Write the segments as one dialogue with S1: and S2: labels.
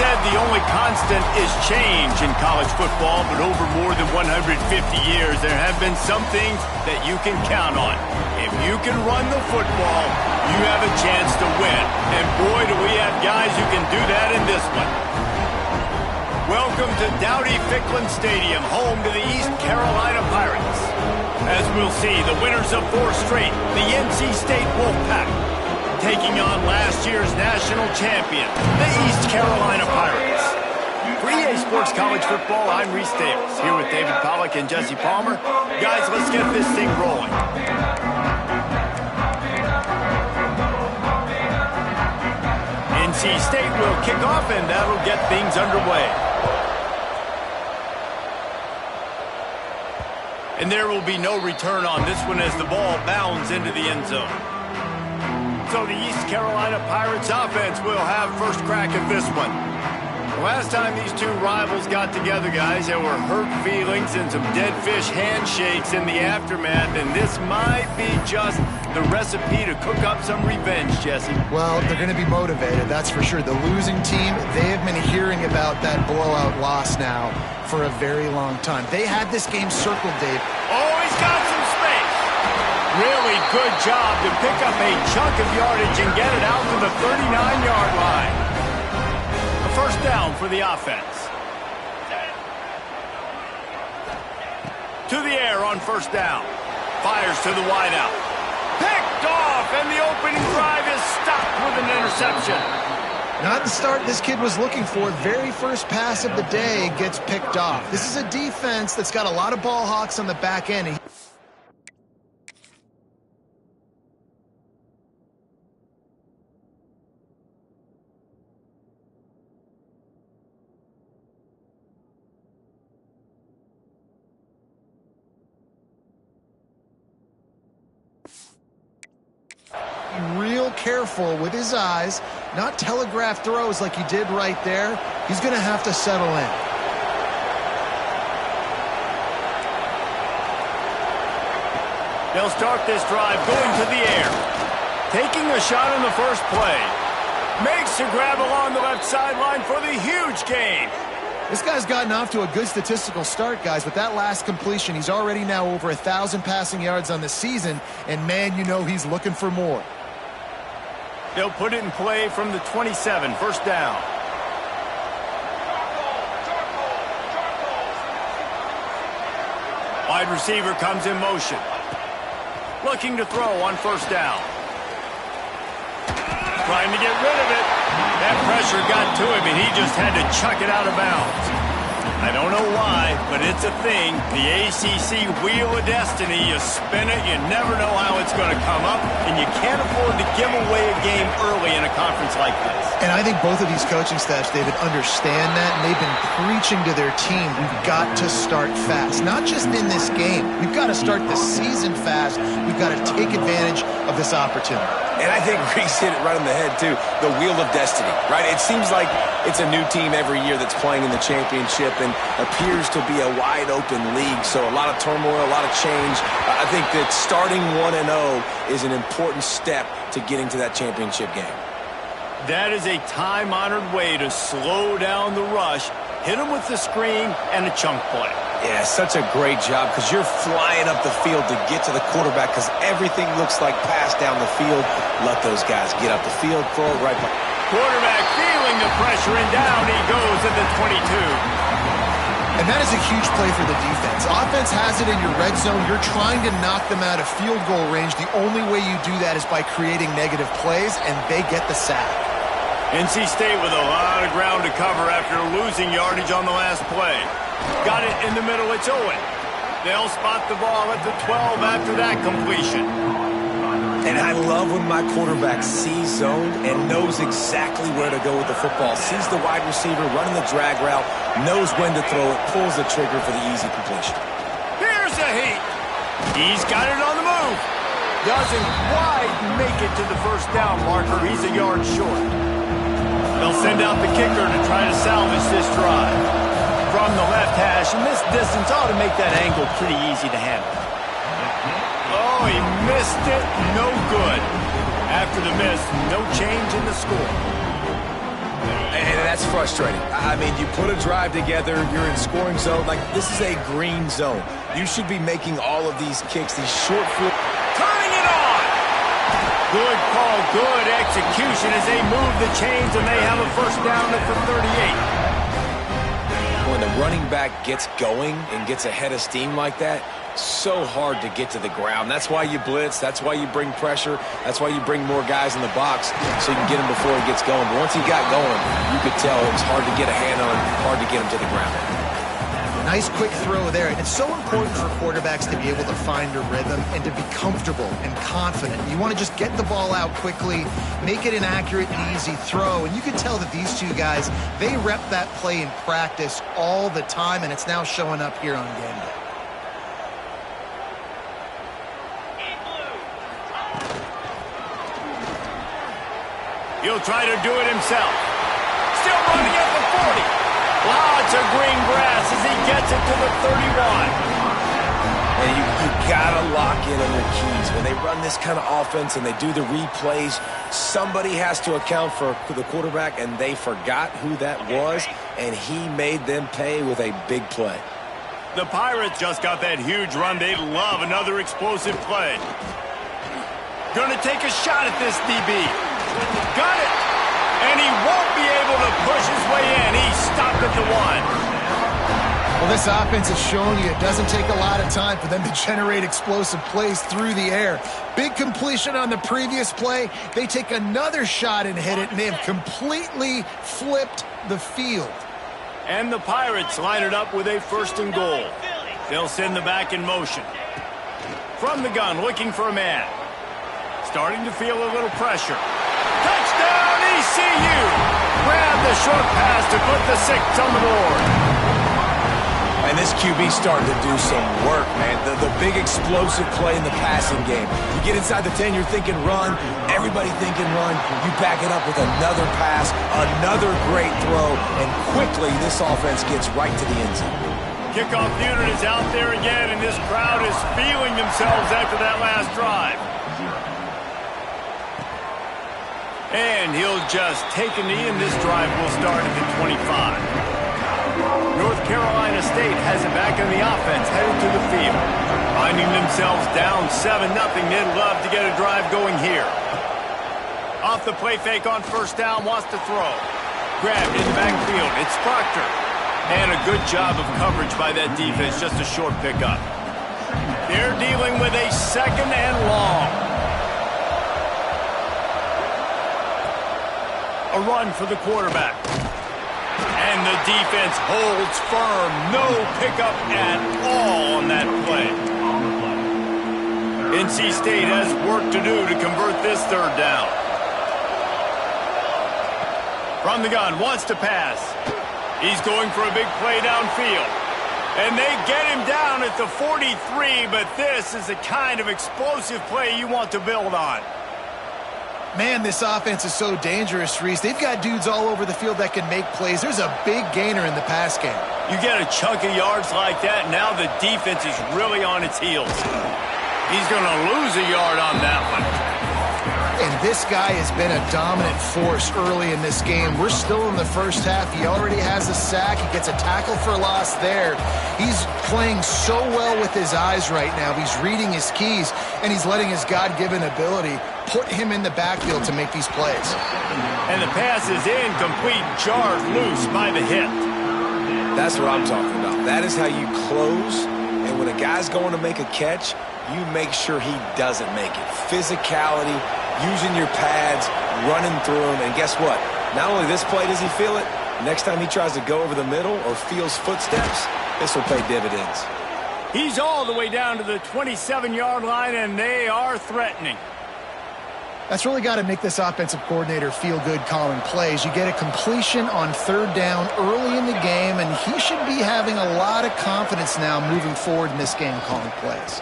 S1: said the only constant is change in college football, but over more than 150 years, there have been some things that you can count on. If you can run the football, you have a chance to win. And boy, do we have guys who can do that in this one. Welcome to Dowdy-Ficklin Stadium, home to the East Carolina Pirates. As we'll see, the winners of 4 straight, the NC State Wolfpack, taking on last year's national champion, the East Carolina Pirates. For EA Sports College Football, I'm Reese Davis, here with David Pollack and Jesse Palmer. Guys, let's get this thing rolling. NC State will kick off, and that'll get things underway. And there will be no return on this one as the ball bounds into the end zone. So the East Carolina Pirates offense will have first crack at this one. The last time these two rivals got together, guys, there were hurt feelings and some dead fish handshakes in the aftermath, and this might be just the recipe to cook up some revenge, Jesse.
S2: Well, they're going to be motivated, that's for sure. The losing team, they have been hearing about that blowout loss now for a very long time. They had this game circled, Dave.
S1: Oh, he's got some space. Really good job to pick up a chunk of yardage and get it out to the 39-yard line. A first down for the offense. To the air on first down. Fires to the wideout. Picked off, and the opening drive is stopped with an interception.
S2: Not the start this kid was looking for. Very first pass of the day gets picked off. This is a defense that's got a lot of ball hawks on the back end. Real careful with his eyes, not telegraph throws like he did right there. He's going to have to settle in.
S1: They'll start this drive going to the air. Taking a shot on the first play. Makes a grab along the left sideline for the huge gain.
S2: This guy's gotten off to a good statistical start, guys. With that last completion, he's already now over 1,000 passing yards on the season, and man, you know he's looking for more.
S1: They'll put it in play from the 27, first down. Wide receiver comes in motion. Looking to throw on first down. Trying to get rid of it. That pressure got to him, and he just had to chuck it out of bounds. I don't know why, but it's a thing. The ACC Wheel of Destiny, you spin it, you never know how it's going to come up, and you can't afford to give away a game early in a conference like this.
S2: And I think both of these coaching staffs, David, understand that, and they've been preaching to their team, we've got to start fast. Not just in this game. We've got to start the season fast. We've got to take advantage of this opportunity.
S3: And I think Reese hit it right on the head, too. The Wheel of Destiny, right? It seems like it's a new team every year that's playing in the championship and appears to be a wide-open league. So a lot of turmoil, a lot of change. I think that starting 1-0 is an important step to getting to that championship game.
S1: That is a time-honored way to slow down the rush, hit them with the screen, and a chunk play.
S3: Yeah, such a great job because you're flying up the field to get to the quarterback because everything looks like pass down the field. Let those guys get up the field, throw it right back.
S1: Quarterback feeling the pressure, and down he goes at the 22.
S2: And that is a huge play for the defense. Offense has it in your red zone. You're trying to knock them out of field goal range. The only way you do that is by creating negative plays, and they get the sack.
S1: NC State with a lot of ground to cover after losing yardage on the last play. Got it in the middle, it's Owen. They'll spot the ball at the 12 after that completion.
S3: And I love when my quarterback sees zoned and knows exactly where to go with the football. Sees the wide receiver running the drag route, knows when to throw it, pulls the trigger for the easy completion.
S1: Here's a heat. He's got it on the move. Doesn't quite make it to the first down marker. He's a yard short. They'll send out the kicker to try to salvage this drive. From the left hash, and this distance ought to make that angle pretty easy to handle. Oh, he missed it. No good. After the miss, no change in the score.
S3: And that's frustrating. I mean, you put a drive together, you're in scoring zone. Like, this is a green zone. You should be making all of these kicks, these short field.
S1: Turning it on! Good call, good execution as they move the chains, and they have a first down at the 38.
S3: When the running back gets going and gets ahead of steam like that, so hard to get to the ground. That's why you blitz. That's why you bring pressure. That's why you bring more guys in the box so you can get him before he gets going. But once he got going, you could tell it was hard to get a hand on him, hard to get him to the ground.
S2: Nice quick throw there. It's so important for quarterbacks to be able to find a rhythm and to be comfortable and confident. You want to just get the ball out quickly, make it an accurate and easy throw. And you can tell that these two guys, they rep that play in practice all the time, and it's now showing up here on game day.
S1: He'll try to do it himself. Still running at the 40. Lots of green grass as he gets it to the 31.
S3: And you got to lock in on your keys. When they run this kind of offense and they do the replays, somebody has to account for the quarterback, and they forgot who that was, and he made them pay with a big play.
S1: The Pirates just got that huge run. They love another explosive play. Gonna take a shot at this DB. Got it! And he won't be able to push his way in. He stopped at the 1.
S2: Well, this offense has shown you it doesn't take a lot of time for them to generate explosive plays through the air. Big completion on the previous play. They take another shot and hit it, and they have completely flipped the field.
S1: And the Pirates line it up with a 1st and goal. They'll send the back in motion. From the gun, looking for a man. Starting to feel a little pressure. Touchdown, ECU! Grab the short pass to put the 6 on the board.
S3: And this QB's starting to do some work, man. The big explosive play in the passing game. You get inside the 10, you're thinking run. Everybody thinking run. You back it up with another pass, another great throw, and quickly this offense gets right to the end zone.
S1: Kickoff unit is out there again, and this crowd is feeling themselves after that last drive. And he'll just take a knee, and this drive will start at the 25. North Carolina State has it back in the offense, headed to the field. Finding themselves down 7-0, they'd love to get a drive going here. Off the play fake on 1st down, wants to throw. Grabbed in the backfield, it's Proctor. And a good job of coverage by that defense, just a short pickup. They're dealing with a 2nd and long. A run for the quarterback. And the defense holds firm. No pickup at all on that play. NC State has work to do to convert this 3rd down. From the gun, wants to pass. He's going for a big play downfield. And they get him down at the 43, but this is the kind of explosive play you want to build on.
S2: Man, this offense is so dangerous, Reese. They've got dudes all over the field that can make plays. There's a big gainer in the pass game.
S1: You get a chunk of yards like that, now the defense is really on its heels. He's going to lose a yard on that one.
S2: And this guy has been a dominant force early in this game. We're still in the first half. He already has a sack. He gets a tackle for loss there. He's playing so well with his eyes right now. He's reading his keys, and he's letting his God-given ability put him in the backfield to make these plays.
S1: And the pass is incomplete, jarred loose by the hit.
S3: That's what I'm talking about. That is how you close, and when a guy's going to make a catch, you make sure he doesn't make it. Physicality, using your pads, running through them, and guess what? Not only this play does he feel it, next time he tries to go over the middle or feels footsteps, this will pay dividends.
S1: He's all the way down to the 27-yard line, and they are threatening.
S2: That's really got to make this offensive coordinator feel good calling plays. You get a completion on 3rd down early in the game, and he should be having a lot of confidence now moving forward in this game calling plays.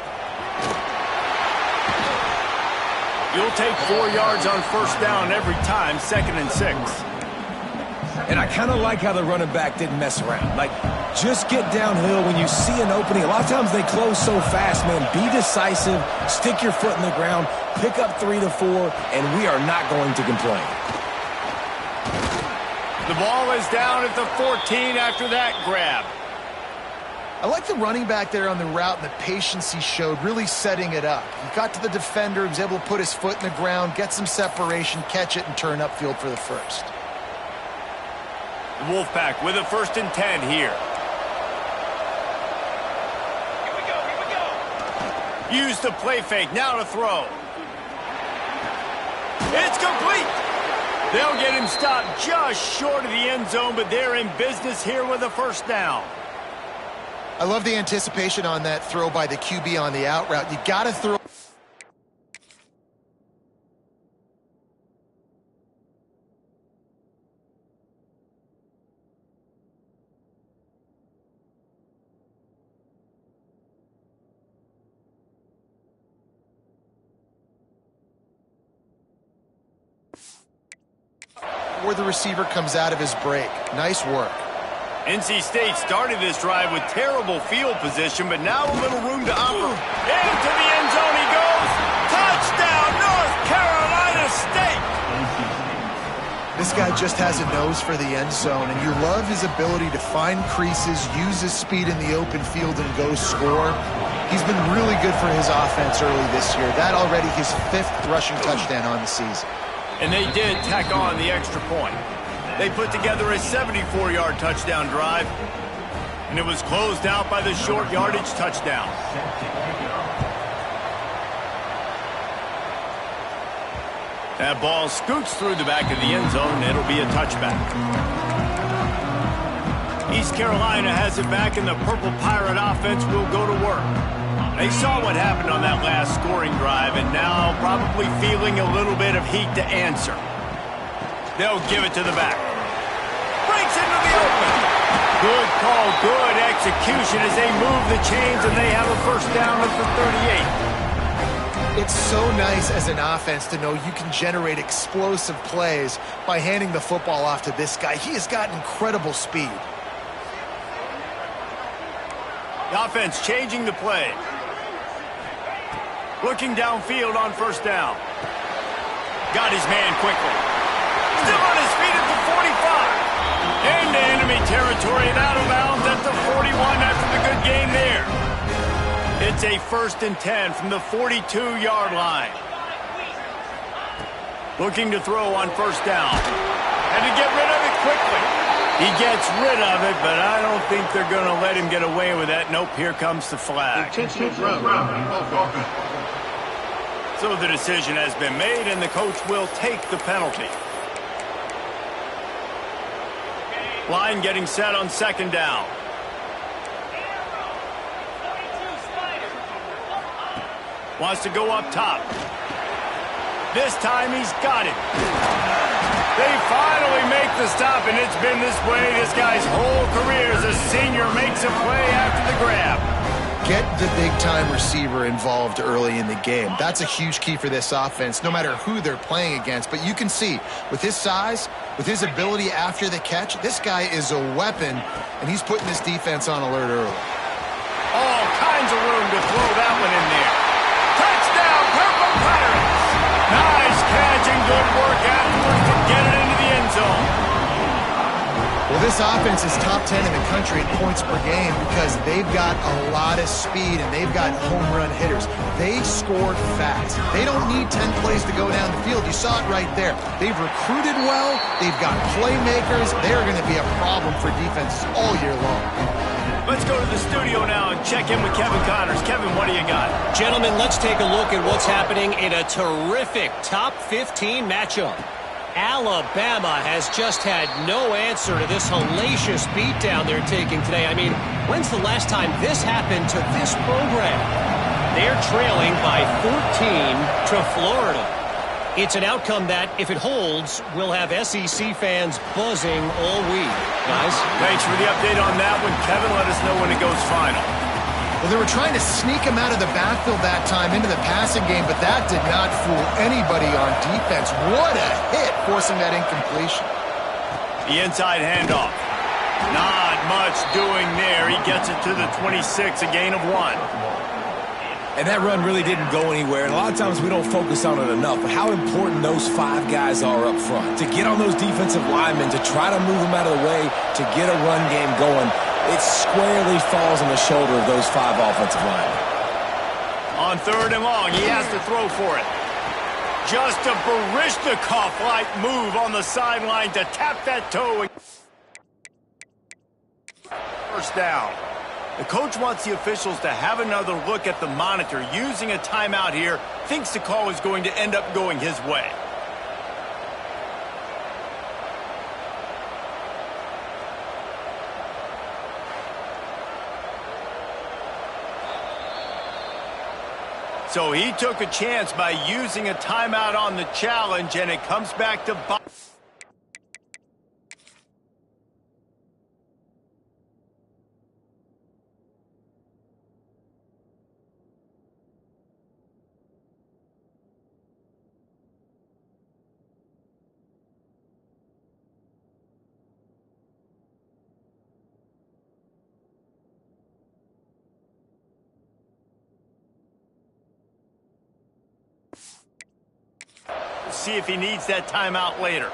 S1: You'll take 4 yards on 1st down every time, 2nd and 6.
S3: And I kind of like how the running back didn't mess around. Like, just get downhill when you see an opening. A lot of times they close so fast, man. Be decisive, stick your foot in the ground, pick up 3 to 4, and we are not going to complain.
S1: The ball is down at the 14 after that grab.
S2: I like the running back there on the route and the patience he showed, really setting it up. He got to the defender, he was able to put his foot in the ground, get some separation, catch it, and turn upfield for the first.
S1: The Wolfpack with a 1st and 10 here. Use the play fake, now to throw. It's complete. They'll get him stopped just short of the end zone, but they're in business here with a 1st down.
S2: I love the anticipation on that throw by the QB on the out route. You got to throw. Where the receiver comes out of his break. Nice work.
S1: NC State started this drive with terrible field position, but now a little room to operate. Into the end zone he goes. Touchdown, North Carolina State.
S2: This guy just has a nose for the end zone, and you love his ability to find creases, use his speed in the open field, and go score. He's been really good for his offense early this year. That already his 5th rushing touchdown on the season.
S1: And they did tack on the extra point. They put together a 74-yard touchdown drive, and it was closed out by the short yardage touchdown. That ball scoots through the back of the end zone, and it'll be a touchback. East Carolina has it back, and the Purple Pirate offense will go to work. They saw what happened on that last scoring drive, and now probably feeling a little bit of heat to answer. They'll give it to the back. Breaks into the open. Good call, good execution as they move the chains, and they have a 1st down at the 38.
S2: It's so nice as an offense to know you can generate explosive plays by handing the football off to this guy. He has got incredible speed.
S1: The offense changing the play. Looking downfield on 1st down. Got his man quickly. Still on his feet at the 45. Into enemy territory and out of bounds at the 41 after the good game there. It's a 1st and 10 from the 42-yard line. Looking to throw on 1st down. And to get rid of it quickly. He gets rid of it, but I don't think they're going to let him get away with that. Nope, here comes the flag. So the decision has been made, and the coach will take the penalty. Line getting set on 2nd down. Wants to go up top. This time he's got it. They finally make the stop, and it's been this way this guy's whole career as a senior. Makes a play after the grab.
S2: Get the big-time receiver involved early in the game. That's a huge key for this offense, no matter who they're playing against. But you can see, with his size, with his ability after the catch, this guy is a weapon, and he's putting this defense on alert early.
S1: All kinds of room to throw that one in there. Touchdown, Purple Pirates! Nice catch and good work afterwards to get it into the end zone.
S2: Well, this offense is top 10 in the country in points per game because they've got a lot of speed and they've got home run hitters. They score fast. They don't need 10 plays to go down the field. You saw it right there. They've recruited well. They've got playmakers. They're going to be a problem for defenses all year long.
S1: Let's go to the studio now and check in with Kevin Connors. Kevin, what do you got?
S4: Gentlemen, let's take a look at what's happening in a terrific top 15 matchup. Alabama has just had no answer to this hellacious beatdown they're taking today. I mean, when's the last time this happened to this program? They're trailing by 14 to Florida. It's an outcome that, if it holds, will have SEC fans buzzing all week. Guys?
S1: Thanks for the update on that one, Kevin. Let us know when it goes final.
S2: Well, they were trying to sneak him out of the backfield that time into the passing game, but that did not fool anybody on defense. What a hit, forcing that incompletion.
S1: The inside handoff. Not much doing there. He gets it to the 26, a gain of 1.
S3: And that run really didn't go anywhere. And a lot of times we don't focus on it enough. But how important those 5 guys are up front. To get on those defensive linemen, to try to move them out of the way, to get a run game going, it squarely falls on the shoulder of those 5 offensive linemen.
S1: On 3rd and long, he has to throw for it. Just a Barishnikov-like move on the sideline to tap that toe. First down. The coach wants the officials to have another look at the monitor. Using a timeout here, thinks the call is going to end up going his way. So he took a chance by using a timeout on the challenge, and it comes back to bite. See if he needs that timeout later.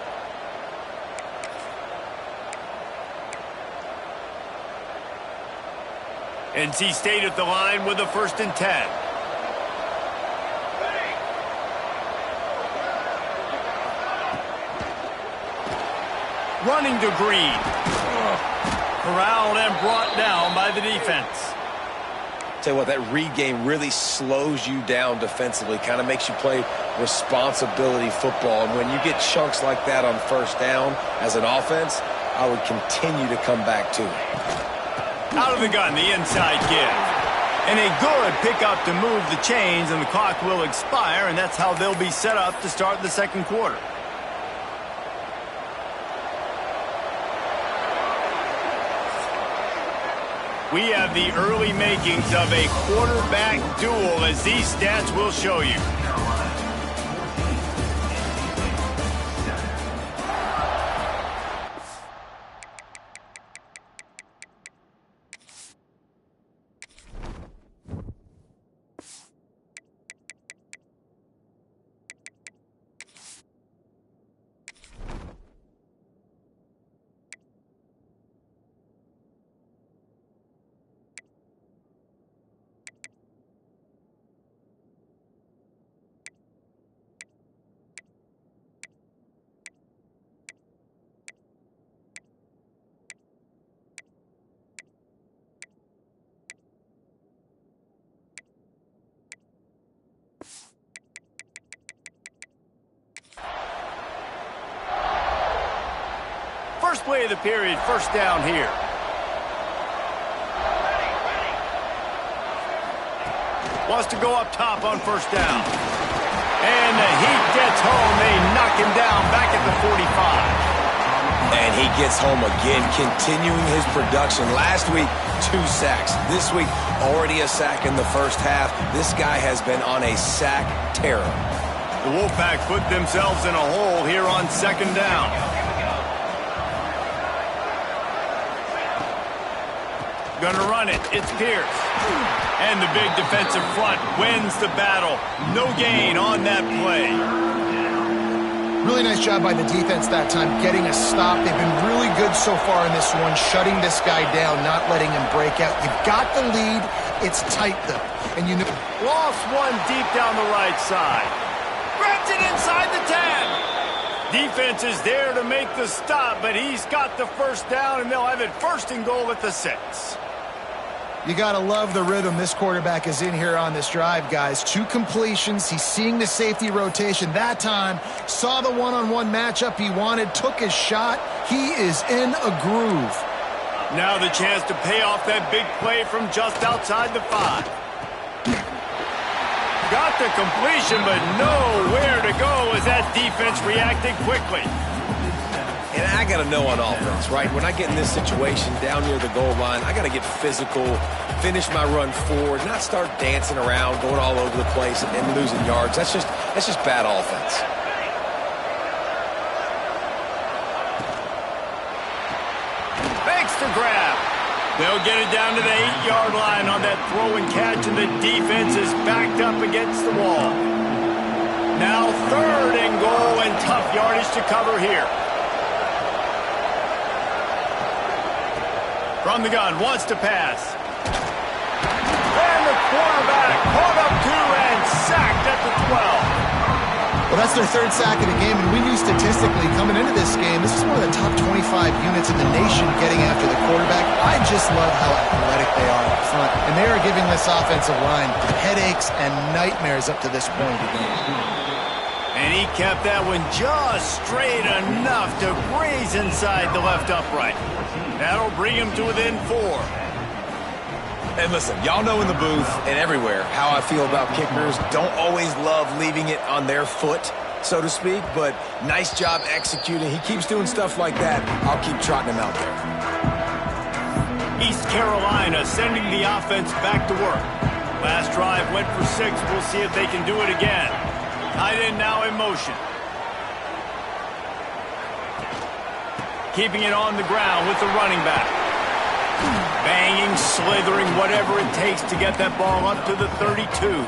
S1: NC State at the line with a 1st and 10. Running to Green. Corralled and brought down by the defense.
S3: Tell you what, that read game really slows you down defensively, kind of makes you play responsibility football. And when you get chunks like that on 1st down as an offense, I would continue to come back to it.
S1: Out of the gun, the inside give. And a good pickup to move the chains, and the clock will expire, and that's how they'll be set up to start the 2nd quarter. We have the early makings of a quarterback duel, as these stats will show you. First play of the period, 1st down here. Wants to go up top on 1st down. And the heat gets home. They knock him down back at the 45.
S3: And he gets home again, continuing his production. Last week, 2 sacks. This week, already a sack in the 1st half. This guy has been on a sack terror.
S1: The Wolfpack put themselves in a hole here on 2nd down. Gonna run it. It's Pierce. And the big defensive front wins the battle. No gain on that play.
S2: Really nice job by the defense that time, getting a stop. They've been really good so far in this one, shutting this guy down, not letting him break out. You've got the lead. It's tight, though. And you know...
S1: Lost one deep down the right side. Grabs it inside the 10. Defense is there to make the stop, but he's got the 1st down, and they'll have it 1st and goal at the 6.
S2: You got to love the rhythm this quarterback is in here on this drive, guys. 2 completions. He's seeing the safety rotation. That time, saw the one-on-one matchup he wanted, took his shot. He is in a groove.
S1: Now the chance to pay off that big play from just outside the 5. Got the completion, but nowhere to go as that defense reacted quickly.
S3: And I got to know on offense, right? When I get in this situation down near the goal line, I got to get physical, finish my run forward, not start dancing around, going all over the place and losing yards. That's just bad offense.
S1: Banks to grab. They'll get it down to the 8-yard line on that throw and catch, and the defense is backed up against the wall. Now 3rd and goal, and tough yardage to cover here. From the gun, wants to pass. And the quarterback caught up to and sacked at the 12.
S2: Well, that's their 3rd sack of the game, and we knew statistically coming into this game, this is one of the top 25 units in the nation getting after the quarterback. I just love how athletic they are up front, and they are giving this offensive line headaches and nightmares up to this point of the game.
S1: And he kept that one just straight enough to graze inside the left upright. That'll bring him to within 4.
S3: And listen, y'all know in the booth and everywhere how I feel about kickers. Don't always love leaving it on their foot, so to speak, but nice job executing. He keeps doing stuff like that. I'll keep trotting him out there.
S1: East Carolina sending the offense back to work. Last drive went for 6. We'll see if they can do it again. Tight end now in motion. Keeping it on the ground with the running back. Banging, slithering, whatever it takes to get that ball up to the 32.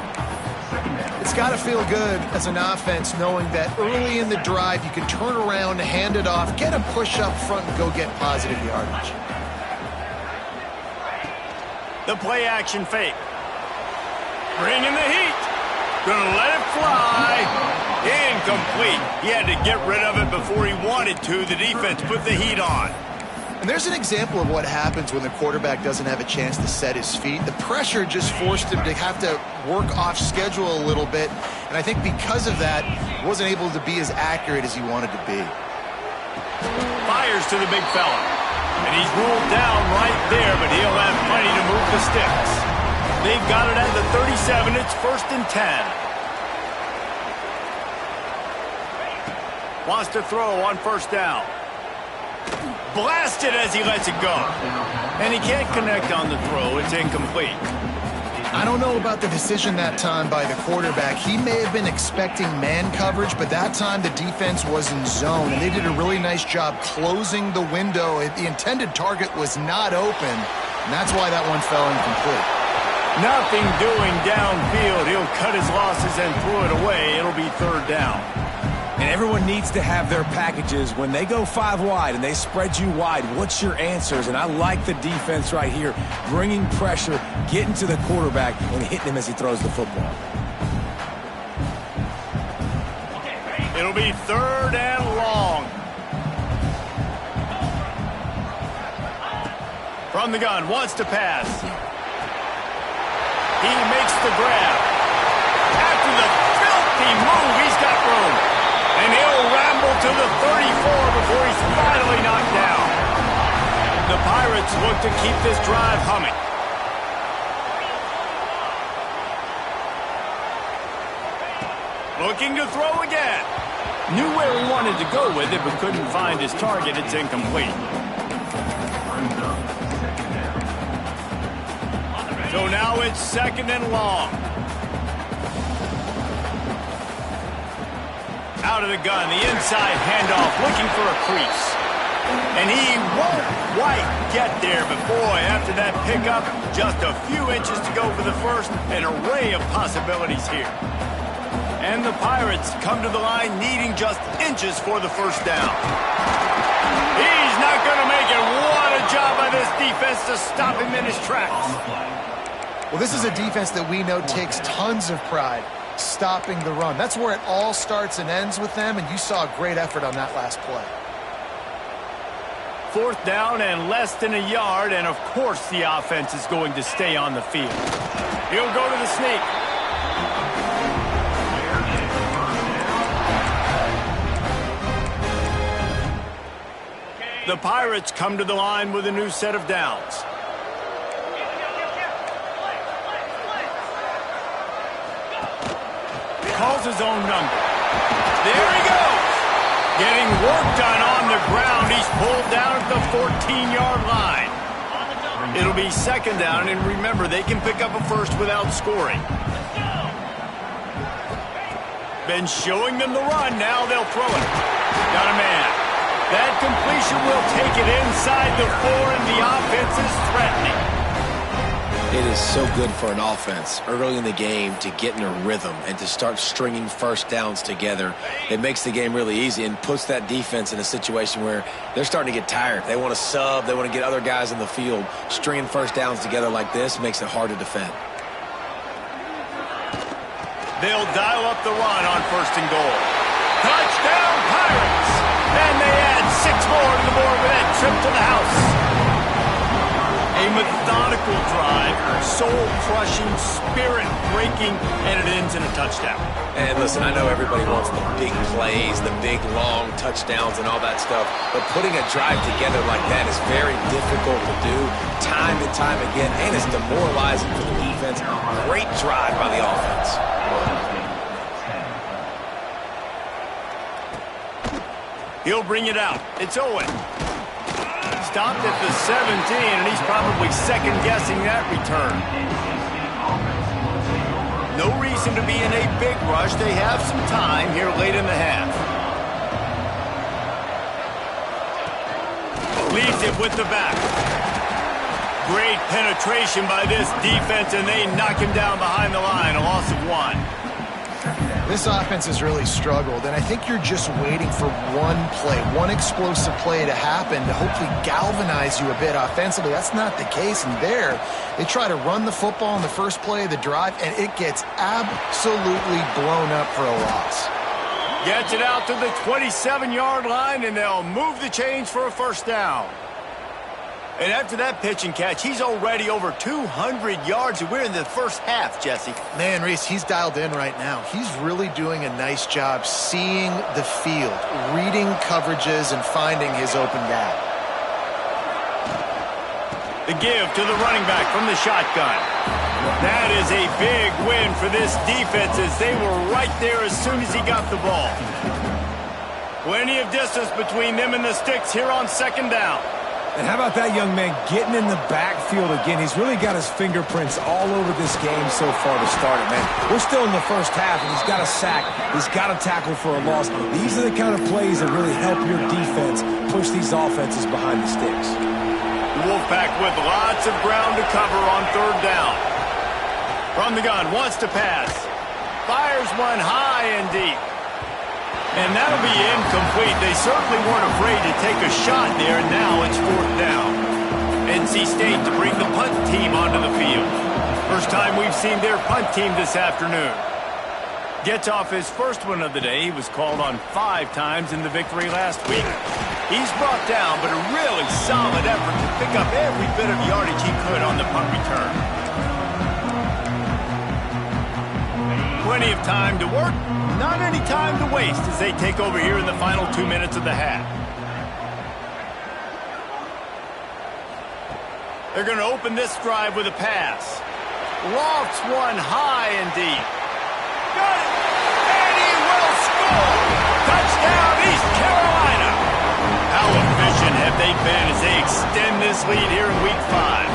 S2: It's got to feel good as an offense knowing that early in the drive you can turn around, hand it off, get a push up front, and go get positive yardage.
S1: The play action fake. Bringing the heat. Gonna let it fly. Incomplete. He had to get rid of it before he wanted to. The defense put the heat on.
S2: And there's an example of what happens when the quarterback doesn't have a chance to set his feet. The pressure just forced him to have to work off schedule a little bit. And I think because of that, he wasn't able to be as accurate as he wanted to be.
S1: Fires to the big fella. And he's ruled down right there, but he'll have plenty to move the sticks. They've got it at the 37. It's 1st and 10. Wants to throw on 1st down. Blasted as he lets it go. And he can't connect on the throw. It's incomplete.
S2: I don't know about the decision that time by the quarterback. He may have been expecting man coverage, but that time the defense was in zone, and they did a really nice job closing the window. The intended target was not open, and that's why that one fell incomplete.
S1: Nothing doing downfield. He'll cut his losses and throw it away. It'll be 3rd down.
S3: And everyone needs to have their packages. When they go 5 wide and they spread you wide, what's your answers? And I like the defense right here, bringing pressure, getting to the quarterback, and hitting him as he throws the football.
S1: It'll be 3rd and long. From the gun, wants to pass. He makes the grab. After the filthy move, he's got room. And he'll ramble to the 34 before he's finally knocked down. The Pirates look to keep this drive humming. Looking to throw again. Knew where he wanted to go with it, but couldn't find his target. It's incomplete. So now it's 2nd and long. Out of the gun, the inside handoff, looking for a crease. And he won't quite get there, but boy, after that pickup, just a few inches to go for the first. An array of possibilities here. And the Pirates come to the line needing just inches for the 1st down. He's not going to make it. What a job by this defense to stop him in his tracks.
S2: Well, this is a defense that we know takes tons of pride stopping the run. That's where it all starts and ends with them, and you saw a great effort on that last play.
S1: 4th down and less than a yard, and of course the offense is going to stay on the field. He'll go to the sneak. The Pirates come to the line with a new set of downs. Calls his own number. There he goes. Getting work done on the ground. He's pulled down at the 14-yard line. It'll be 2nd down, and remember, they can pick up a first without scoring. Been showing them the run. Now they'll throw it. Got a man. That completion will take it inside the 4, and the offense is threatening.
S3: It is so good for an offense early in the game to get in a rhythm and to start stringing first downs together. It makes the game really easy and puts that defense in a situation where they're starting to get tired. They want to sub. They want to get other guys in the field. Stringing first downs together like this makes it hard to defend.
S1: They'll dial up the run on 1st and goal. Touchdown, Pirates! And they add 6 more to the board with that trip to the house. A methodical drive, soul-crushing, spirit-breaking, and it ends in a touchdown.
S3: And listen, I know everybody wants the big plays, the big, long touchdowns and all that stuff, but putting a drive together like that is very difficult to do time and time again, and it's demoralizing for the defense. Great drive by the offense.
S1: He'll bring it out. It's Owen. Stopped at the 17, and he's probably second-guessing that return. No reason to be in a big rush. They have some time here late in the half. Leaves it with the back. Great penetration by this defense, and they knock him down behind the line. A loss of 1.
S2: This offense has really struggled, and I think you're just waiting for one play, one explosive play to happen to hopefully galvanize you a bit offensively. That's not the case, and there they try to run the football in the first play of the drive, and it gets absolutely blown up for a loss.
S1: Gets it out to the 27-yard line, and they'll move the chains for a first down. And after that pitch and catch, he's already over 200 yards, and we're in the first half, Jesse.
S2: Man, Reese, he's dialed in right now. He's really doing a nice job seeing the field, reading coverages, and finding his open gap.
S1: The give to the running back from the shotgun. That is a big win for this defense as they were right there as soon as he got the ball. Plenty of distance between them and the sticks here on 2nd down.
S3: And how about that young man getting in the backfield again? He's really got his fingerprints all over this game so far to start it, man. We're still in the first half, and he's got a sack. He's got a tackle for a loss. These are the kind of plays that really help your defense push these offenses behind the sticks.
S1: Wolfpack with lots of ground to cover on 3rd down. From the gun, wants to pass. Fires one high and deep. And that'll be incomplete. They certainly weren't afraid to take a shot there, and now it's 4th down. NC State to bring the punt team onto the field. First time we've seen their punt team this afternoon. Gets off his first one of the day. He was called on 5 times in the victory last week. He's brought down, but a really solid effort to pick up every bit of yardage he could on the punt return. Plenty of time to work. Not any time to waste as they take over here in the final 2 minutes of the half. They're going to open this drive with a pass. Lofts one high and deep. Got it! And he will score! Touchdown, East Carolina! How efficient have they been as they extend this lead here in Week 5?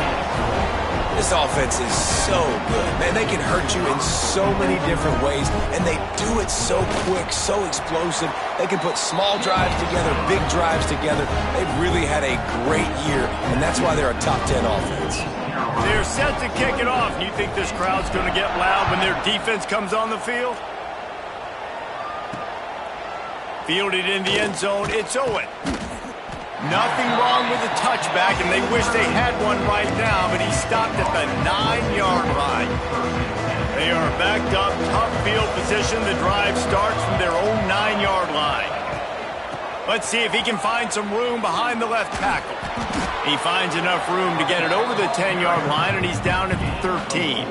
S3: This offense is so good. Man, they can hurt you in so many different ways, and they do it so quick, so explosive. They can put small drives together, big drives together. They've really had a great year, and that's why they're a top 10 offense.
S1: They're set to kick it off. Do you think this crowd's going to get loud when their defense comes on the field? Fielded in the end zone, it's Owen. Nothing wrong with the touchback, and they wish they had one right now, but he stopped at the 9-yard line. They are backed up, tough field position. The drive starts from their own 9-yard line. Let's see if he can find some room behind the left tackle. He finds enough room to get it over the 10-yard line, and he's down at the 13.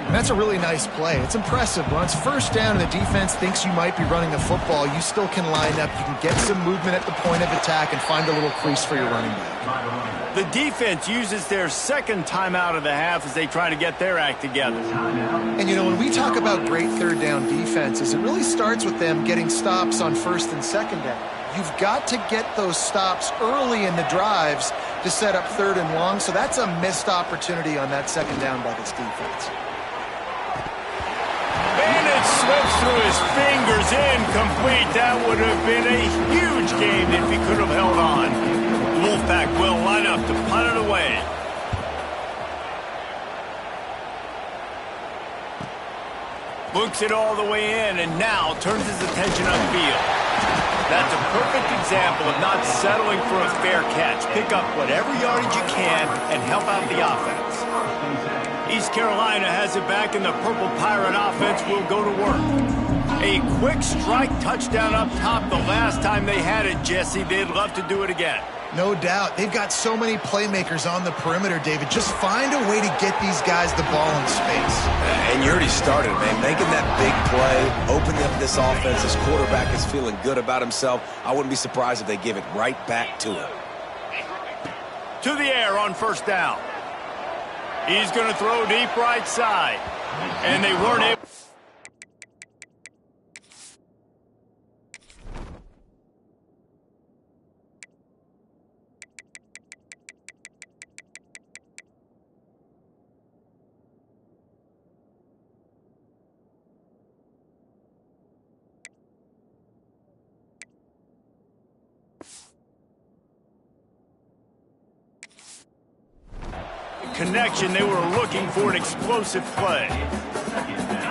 S2: And that's a really nice play. It's impressive. When it's 1st down and the defense thinks you might be running the football, you still can line up. You can get some movement at the point of attack and find a little crease for your running back.
S1: The defense uses their 2nd timeout of the half as they try to get their act together.
S2: And, you know, when we talk about great 3rd down defenses, it really starts with them getting stops on 1st and 2nd down. You've got to get those stops early in the drives to set up 3rd and long, so that's a missed opportunity on that 2nd down by this defense.
S1: Bandits slips through his fingers, incomplete. That would have been a huge game if he could have held on. The Wolfpack will line up to punt it away. Looks it all the way in, and now turns his attention upfield. That's a perfect example of not settling for a fair catch. Pick up whatever yardage you can and help out the offense. East Carolina has it back, and the Purple Pirate offense will go to work. A quick strike touchdown up top the last time they had it, Jesse. They'd love to do it again.
S2: No doubt. They've got so many playmakers on the perimeter, David. Just find a way to get these guys the ball in space.
S3: And you already started, man. Making that big play, opening up this offense. This quarterback is feeling good about himself. I wouldn't be surprised if they give it right back to him.
S1: To the air on first down. He's going to throw deep right side. And they weren't able. Connection. They were looking for an explosive play.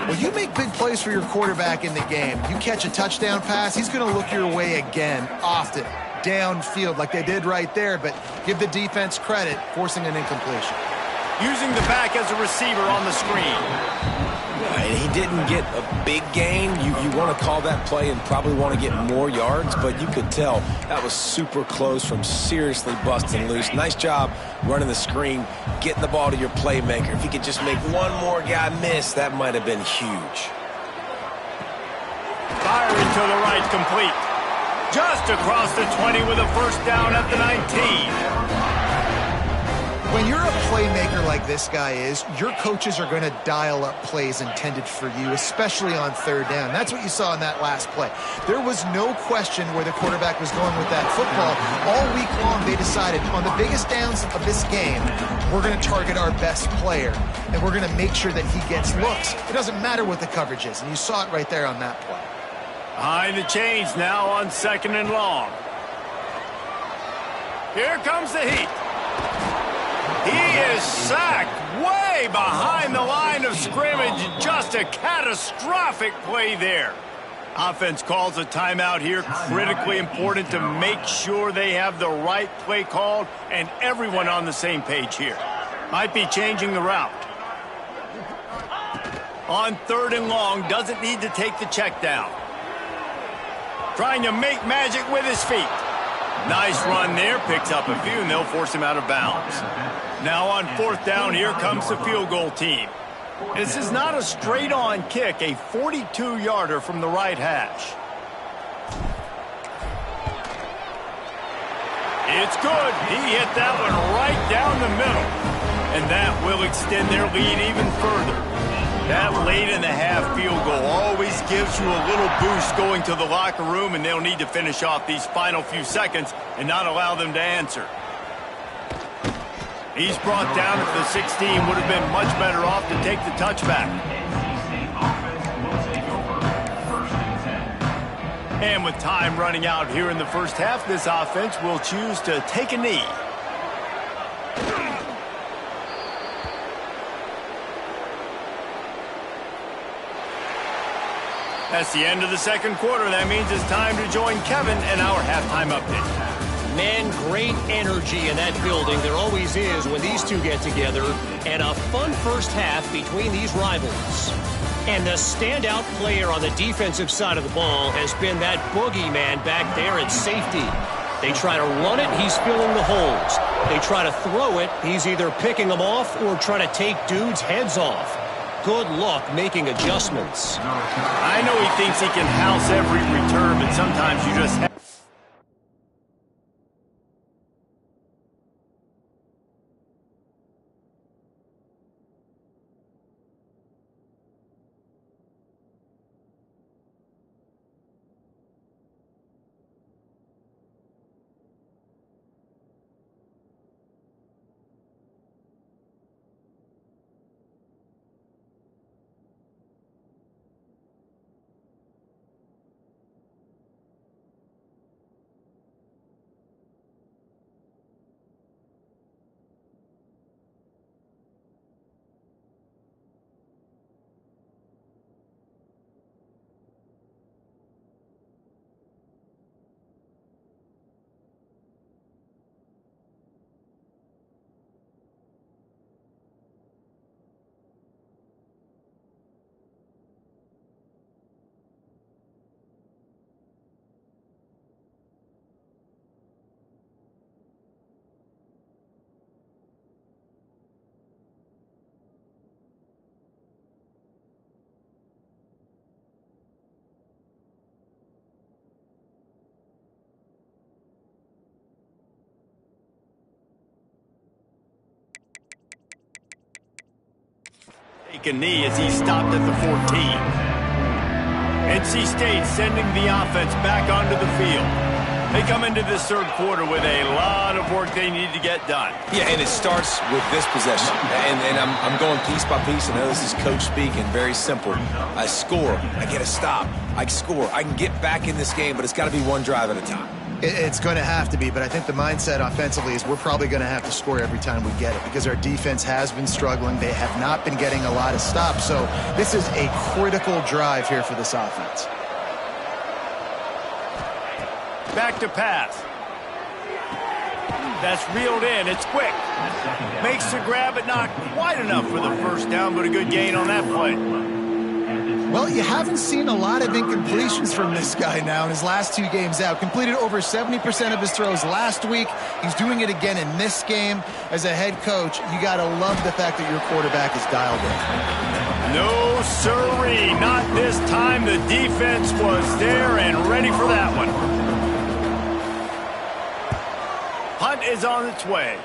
S2: Well, you make big plays for your quarterback in the game. You catch a touchdown pass, he's going to look your way again, often, downfield like they did right there, but give the defense credit, forcing an incompletion.
S1: Using the back as a receiver on the screen.
S3: And he didn't get a big gain. You want to call that play and probably want to get more yards, but you could tell that was super close from seriously busting loose. Nice job running the screen, getting the ball to your playmaker. If he could just make one more guy miss, that might have been huge.
S1: Firing to the right, complete. Just across the 20 with a first down at the 19.
S2: When you're a playmaker like this guy is, your coaches are going to dial up plays intended for you, especially on third down. That's what you saw in that last play. There was no question where the quarterback was going with that football. All week long, they decided on the biggest downs of this game, we're going to target our best player, and we're going to make sure that he gets looks. It doesn't matter what the coverage is, and you saw it right there on that play.
S1: Behind the chains now on second and long. Here comes the heat. He is sacked way behind the line of scrimmage. Just a catastrophic play there. Offense calls a timeout here. Critically important to make sure they have the right play called and everyone on the same page here. Might be changing the route. On third and long, doesn't need to take the check down. Trying to make magic with his feet. Nice run there, picks up a few, and they'll force him out of bounds. Now on fourth down, here comes the field goal team. This is not a straight-on kick, a 42-yarder from the right hash. It's good. He hit that one right down the middle. And that will extend their lead even further. That late-in-the-half field goal always gives you a little boost going to the locker room, and they'll need to finish off these final few seconds and not allow them to answer. He's brought down at the 16. Would have been much better off to take the touchback. And with time running out here in the first half, this offense will choose to take a knee. That's the end of the second quarter. That means it's time to join Kevin in our halftime update.
S4: Man, great energy in that building. There always is when these two get together. And a fun first half between these rivals. And the standout player on the defensive side of the ball has been that boogeyman back there at safety. They try to run it, he's filling the holes. They try to throw it, he's either picking them off or trying to take dudes' heads off. Good luck making adjustments.
S1: I know he thinks he can house every return, but sometimes you just have take a knee as he stopped at the 14. NC State sending the offense back onto the field. They come into this third quarter with a lot of work they need to get done.
S3: Yeah, and it starts with this possession. And I'm going piece by piece. I know this is coach speaking, very simple. I score. I get a stop. I score. I can get back in this game, but it's got to be one drive at a time.
S2: It's going to have to be, but I think the mindset offensively is we're probably going to have to score every time we get it because our defense has been struggling. They have not been getting a lot of stops, so this is a critical drive here for this offense.
S1: Back to pass. That's reeled in. It's quick. Makes the grab, but not quite enough for the first down, but a good gain on that play.
S2: Well, you haven't seen a lot of incompletions from this guy now in his last 2 games out. Completed over 70% of his throws last week. He's doing it again in this game. As a head coach, you got to love the fact that your quarterback is dialed in.
S1: No, sirree. Not this time. The defense was there and ready for that one. Punt is on its way.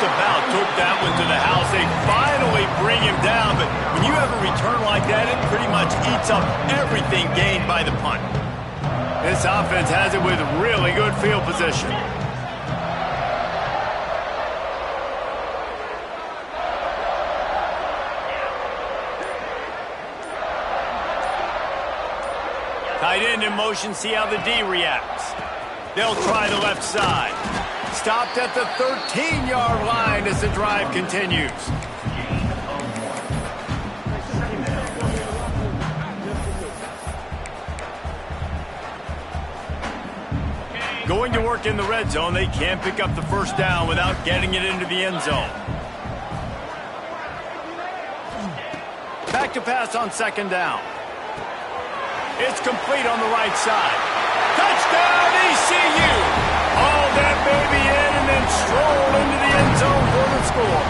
S1: About took that one to the house. They finally bring him down, but when you have a return like that, it pretty much eats up everything gained by the punt. This offense has it with really good field position. Tight end in motion, see how the D reacts. They'll try the left side. Stopped at the 13-yard line as the drive continues. Going to work in the red zone, they can't pick up the first down without getting it into the end zone. Back to pass on second down. It's complete on the right side. Touchdown, ECU! Hauled that baby in and then strolled into the end zone for the score.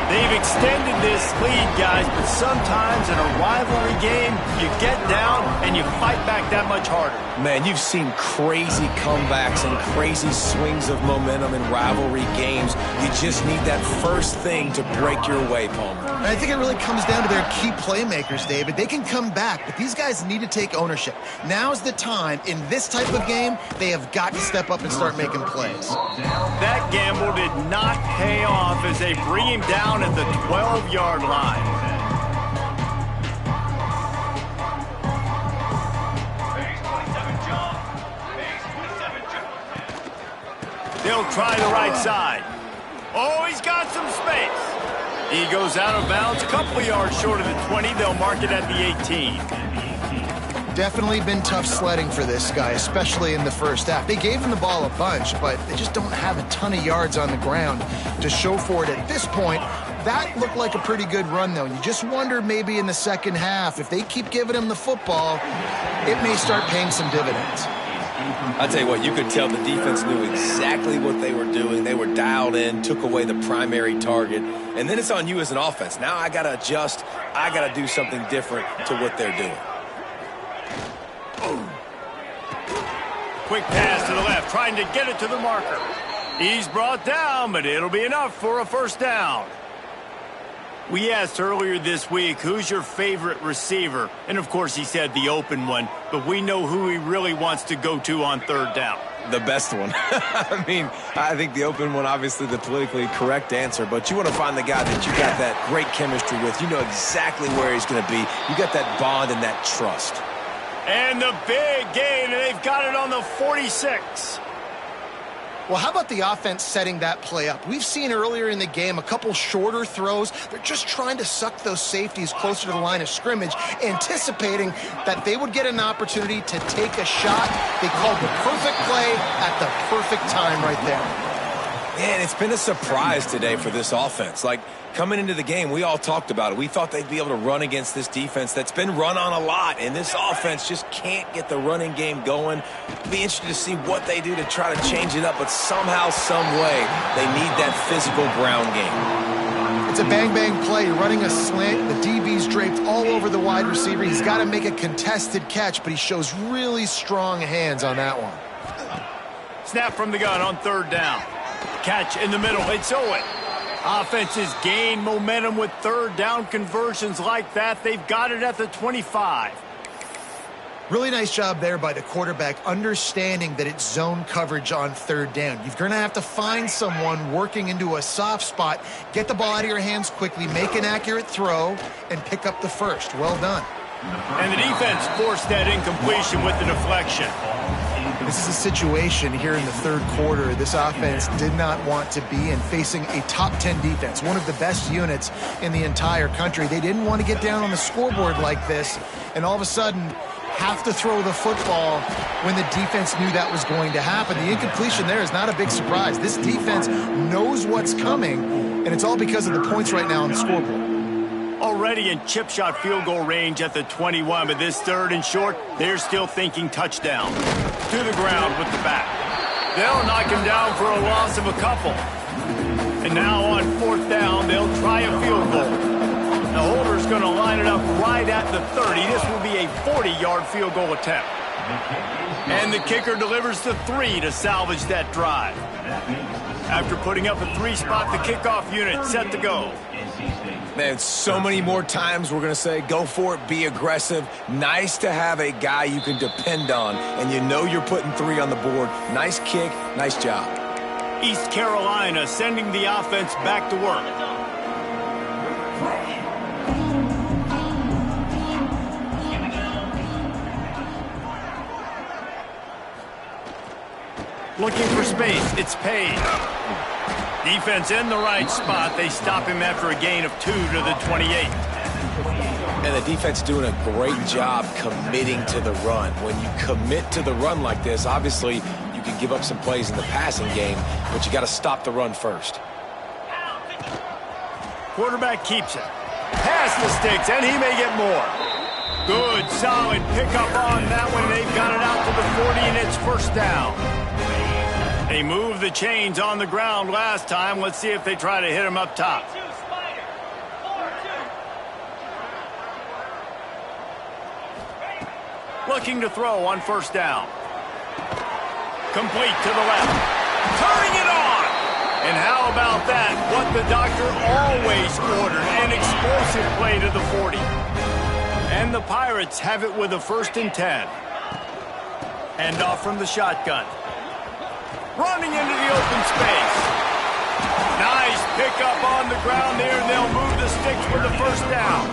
S1: They've extended this lead, guys, but sometimes in a rivalry game, you get down and you fight back that much harder.
S3: Man, you've seen crazy comebacks and crazy swings of momentum in rivalry games. You just need that first thing to break your way, Palmer.
S2: And I think it really comes down to their key playmakers, David. They can come back, but these guys need to take ownership. Now's the time. In this type of game, they have got to step up and start making plays.
S1: That gamble did not pay off as they bring him down at the 12-yard line. They'll try the right side. Oh, he's got some space. He goes out of bounds, a couple of yards short of the 20. They'll mark it at the 18.
S2: Definitely been tough sledding for this guy, especially in the first half. They gave him the ball a bunch, but they just don't have a ton of yards on the ground to show for it at this point. That looked like a pretty good run, though. You just wonder maybe in the second half, if they keep giving him the football, it may start paying some dividends.
S3: I tell you what, you could tell the defense knew exactly what they were doing. They were dialed in, took away the primary target, and then it's on you as an offense. Now I got to adjust. I got to do something different to what they're doing.
S1: Quick pass to the left, trying to get it to the marker. He's brought down, but it'll be enough for a first down. We asked earlier this week, who's your favorite receiver? And, of course, he said the open one, but we know who he really wants to go to on third down.
S3: The best one. I mean, I think the open one, obviously the politically correct answer, but you want to find the guy that you got that great chemistry with. You know exactly where he's going to be. You got that bond and that trust.
S1: And the big gain, and they've got it on the 46.
S2: Well, how about the offense setting that play up? We've seen earlier in the game a couple shorter throws. They're just trying to suck those safeties closer to the line of scrimmage, anticipating that they would get an opportunity to take a shot. They called the perfect play at the perfect time right there.
S3: Man, it's been a surprise today for this offense. Like, coming into the game, we all talked about it. We thought they'd be able to run against this defense that's been run on a lot, and this offense just can't get the running game going. Be interested to see what they do to try to change it up, but somehow, some way, they need that physical ground game.
S2: It's a bang-bang play. You're running a slant. The DB's draped all over the wide receiver. He's got to make a contested catch, but he shows really strong hands on that one.
S1: Snap from the gun on third down. Catch in the middle. It's Owen. Offenses gain momentum with third down conversions like that. They've got it at the 25.
S2: Really nice job there by the quarterback, understanding that it's zone coverage on third down. You're going to have to find someone working into a soft spot, get the ball out of your hands quickly, make an accurate throw, and pick up the first. Well done.
S1: And the defense forced that incompletion with the deflection.
S2: This is a situation here in the third quarter this offense did not want to be in, facing a top 10 defense, one of the best units in the entire country. They didn't want to get down on the scoreboard like this, and all of a sudden have to throw the football when the defense knew that was going to happen. The incompletion there is not a big surprise. This defense knows what's coming, and it's all because of the points right now on the scoreboard.
S1: Already in chip shot field goal range at the 21, but this third and short, they're still thinking touchdown. To the ground with the back. They'll knock him down for a loss of a couple. And now on fourth down, they'll try a field goal. The holder's going to line it up right at the 30. This will be a 40-yard field goal attempt. And the kicker delivers the 3 to salvage that drive. After putting up a 3 spot, the kickoff unit set to go.
S3: Man, so many more times we're going to say, go for it, be aggressive. Nice to have a guy you can depend on, and you know you're putting 3 on the board. Nice kick, nice job.
S1: East Carolina sending the offense back to work. Looking for space, it's Page. Defense in the right spot. They stop him after a gain of 2 to the 28.
S3: And the defense doing a great job committing to the run. When you commit to the run like this, obviously you can give up some plays in the passing game, but you got to stop the run first.
S1: Quarterback keeps it. Pass the sticks, and he may get more. Good, solid pickup on that one. They've got it out to the 40, and it's first down. They moved the chains on the ground last time. Let's see if they try to hit him up top. Looking to throw on first down. Complete to the left. Turning it on! And how about that? What the doctor always ordered. An explosive play to the 40. And the Pirates have it with a 1st and 10. Hand off from the shotgun. Running into the open space. Nice pickup on the ground there, and they'll move the sticks for the first down.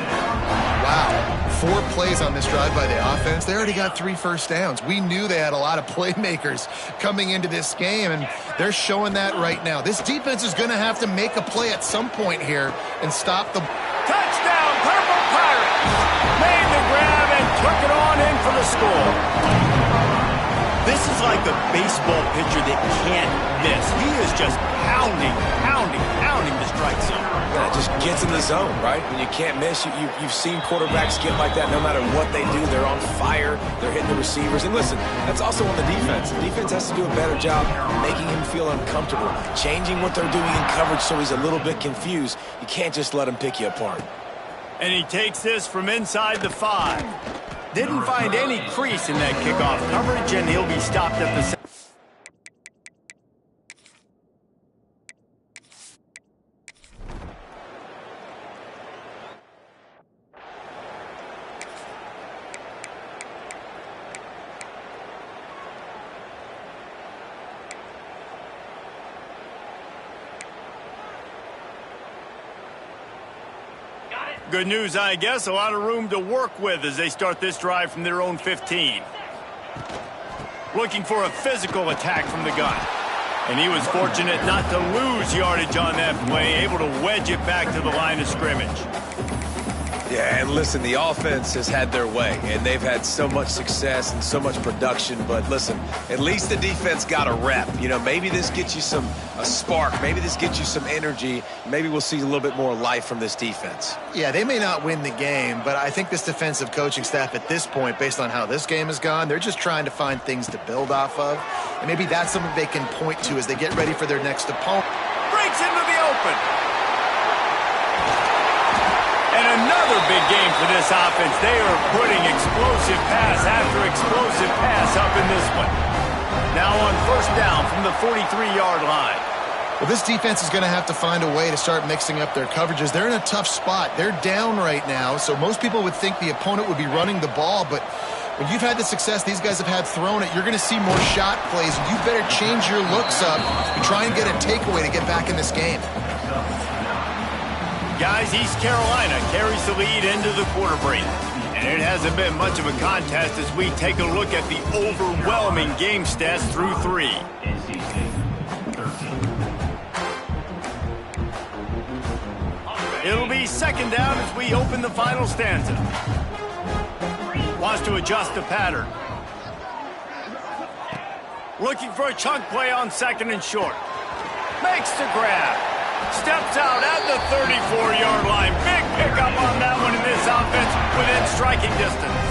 S2: Wow, 4 plays on this drive by the offense. They already got 3 first downs. We knew they had a lot of playmakers coming into this game, and they're showing that right now. This defense is going to have to make a play at some point here and stop the...
S1: Touchdown, Purple Pirates! Made the grab and took it on in for the score. This is like a baseball pitcher that can't miss. He is just pounding the strike zone.
S3: Yeah, it just gets in the zone, right? When you can't miss, you've seen quarterbacks get like that no matter what they do. They're on fire. They're hitting the receivers. And listen, that's also on the defense. The defense has to do a better job making him feel uncomfortable, changing what they're doing in coverage so he's a little bit confused. You can't just let him pick you apart.
S1: And he takes this from inside the 5. Didn't find any crease in that kickoff coverage, and he'll be stopped at the... Good news, I guess. A lot of room to work with as they start this drive from their own 15. Looking for a physical attack from the gun. And he was fortunate not to lose yardage on that play, able to wedge it back to the line of scrimmage.
S3: Yeah, and listen, the offense has had their way, and they've had so much success and so much production. But listen, at least the defense got a rep. You know, maybe this gets you a spark. Maybe this gets you some energy. Maybe we'll see a little bit more life from this defense.
S2: Yeah, they may not win the game, but I think this defensive coaching staff at this point, based on how this game has gone, they're just trying to find things to build off of. And maybe that's something they can point to as they get ready for their next opponent.
S1: Breaks into the open. Another big game for this offense. They are putting explosive pass after explosive pass up in this one. Now on first down from the 43-yard line.
S2: Well, this defense is going to have to find a way to start mixing up their coverages. They're in a tough spot. They're down right now, so most people would think the opponent would be running the ball, but when you've had the success these guys have had throwing it, you're going to see more shot plays. You better change your looks up and try and get a takeaway to get back in this game.
S1: Guys, East Carolina carries the lead into the quarter break. And it hasn't been much of a contest as we take a look at the overwhelming game stats through 3. It'll be second down as we open the final stanza. Wants to adjust the pattern. Looking for a chunk play on second and short. Makes the grab. Steps out at the 34-yard line. Big pickup on that one in this offense within striking distance.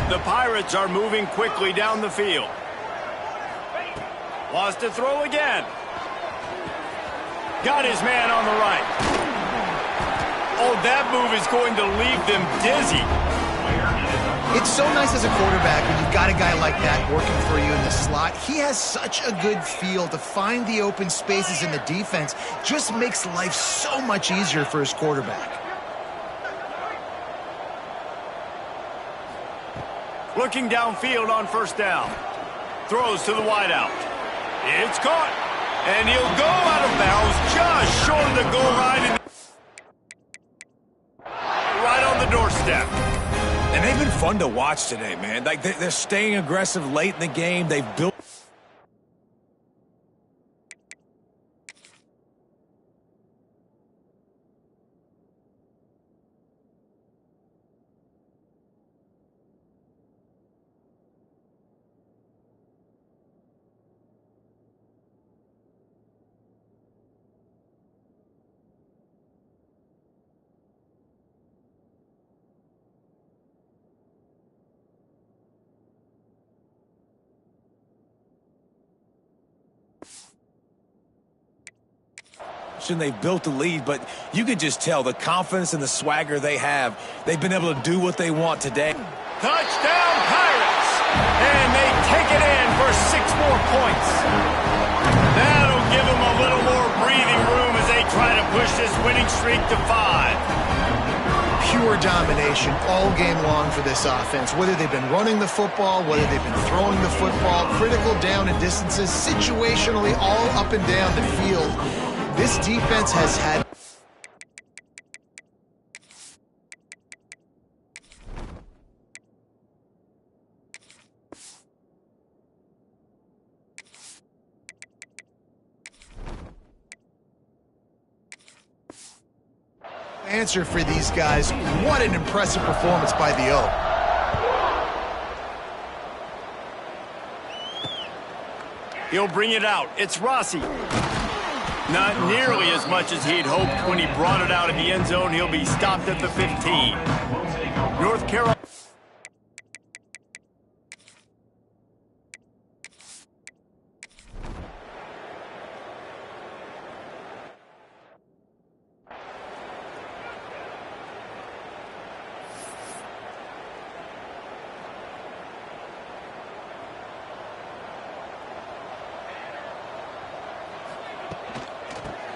S1: The Pirates are moving quickly down the field. Wants to throw again. Got his man on the right. Oh, that move is going to leave them dizzy.
S2: It's so nice as a quarterback when you've got a guy like that working for you in the slot. He has such a good feel to find the open spaces in the defense. Just makes life so much easier for his quarterback.
S1: Looking downfield on first down. Throws to the wideout. It's caught. And he'll go out of bounds just short of the goal line. Right on the doorstep.
S3: And they've been fun to watch today, man. Like they're staying aggressive late in the game. They've built. They've built the lead, but you can just tell the confidence and the swagger they have. They've been able to do what they want today.
S1: Touchdown, Pirates! And they take it in for 6 more points. That'll give them a little more breathing room as they try to push this winning streak to 5.
S2: Pure domination all game long for this offense. Whether they've been running the football, whether they've been throwing the football, critical down and distances, situationally all up and down the field. This defense has had answer for these guys. What an impressive performance by the O.
S1: He'll bring it out. It's Rossi. Not nearly as much as he'd hoped when he brought it out of the end zone. He'll be stopped at the 15. North Carolina.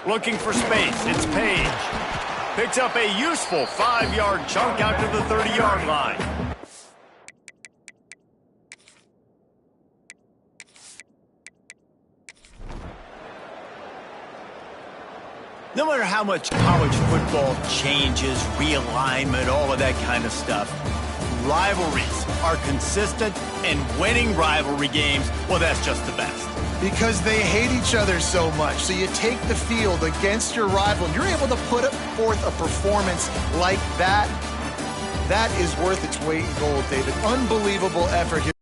S1: Looking for space, it's Page. Picks up a useful 5-yard chunk out to the 30-yard line. No matter how much college football changes, realignment, all of that kind of stuff, rivalries are consistent, and winning rivalry games, well, that's just the best.
S2: Because they hate each other so much. So you take the field against your rival, and you're able to put forth a performance like that. That is worth its weight in gold, David. Unbelievable effort here.